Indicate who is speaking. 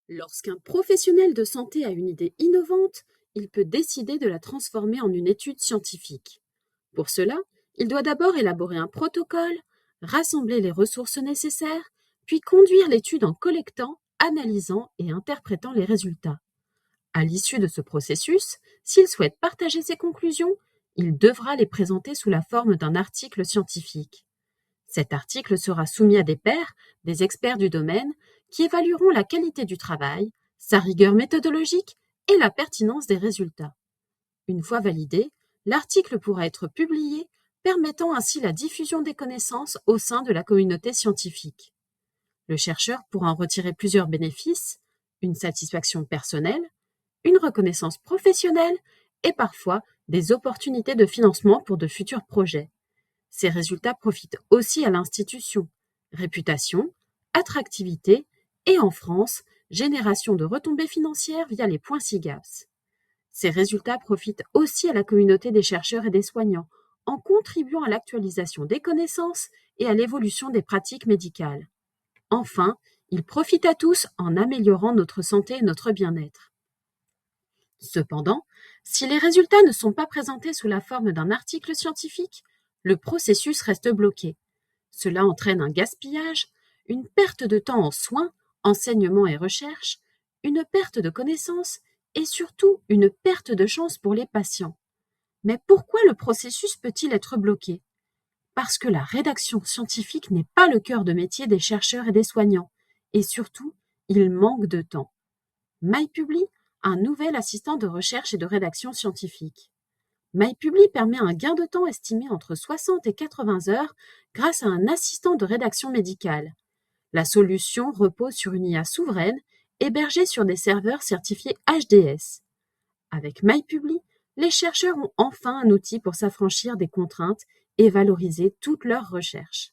Speaker 1: Lorsqu'un professionnel de santé a une idée innovante, il peut décider de la transformer en une étude scientifique. Pour cela, il doit d'abord élaborer un protocole, rassembler les ressources nécessaires, puis conduire l'étude en collectant, analysant et interprétant les résultats. À l'issue de ce processus, s'il souhaite partager ses conclusions, il devra les présenter sous la forme d'un article scientifique. Cet article sera soumis à des pairs, des experts du domaine, qui évalueront la qualité du travail, sa rigueur méthodologique et la pertinence des résultats. Une fois validé, l'article pourra être publié, permettant ainsi la diffusion des connaissances au sein de la communauté scientifique. Le chercheur pourra en retirer plusieurs bénéfices, une satisfaction personnelle, une reconnaissance professionnelle et parfois des opportunités de financement pour de futurs projets. Ces résultats profitent aussi à l'institution. Réputation, attractivité et en France, génération de retombées financières via les points SIGAPS. Ces résultats profitent aussi à la communauté des chercheurs et des soignants, en contribuant à l'actualisation des connaissances et à l'évolution des pratiques médicales. Enfin, ils profitent à tous en améliorant notre santé et notre bien-être. Cependant, si les résultats ne sont pas présentés sous la forme d'un article scientifique, le processus reste bloqué. Cela entraîne un gaspillage, une perte de temps en soins, enseignement et recherche, une perte de connaissances et surtout une perte de chance pour les patients. Mais pourquoi le processus peut-il être bloqué? Parce que la rédaction scientifique n'est pas le cœur de métier des chercheurs et des soignants, et surtout, il manque de temps. MyPubli, un nouvel assistant de recherche et de rédaction scientifique. MyPubli permet un gain de temps estimé entre 60 et 80 heures grâce à un assistant de rédaction médicale. La solution repose sur une IA souveraine hébergée sur des serveurs certifiés HDS. Avec MyPubli, les chercheurs ont enfin un outil pour s'affranchir des contraintes et valoriser toutes leurs recherches.